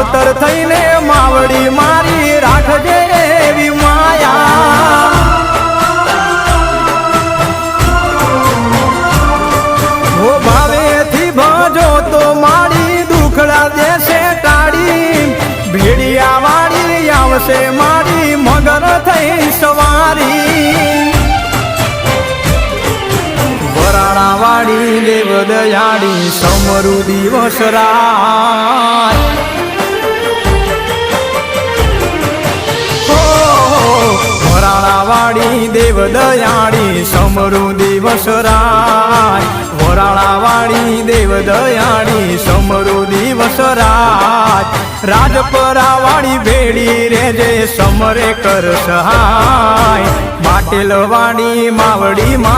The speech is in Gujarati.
માવતર થઈને માવડી મારી રાખજે એવી માયા હો ભાવેથી ભજો તો મારી દુખડા દેશે ટાળી ભેડિયા વાળી આવશે મારી મગર થઈ સવારી વરાણા વાળી દેવ દયાળી સમરુ દિવસ રાત વરાણા વાળી દેવ દયાળી સમરુ દિવસ રાત વરાણા વાળી દેવ દયાળી સમરુ દિવસ રાત રાજપરા વાળી ભેડી રેજે સમરે કર સહાય પાટેલ વાળી માવડી માં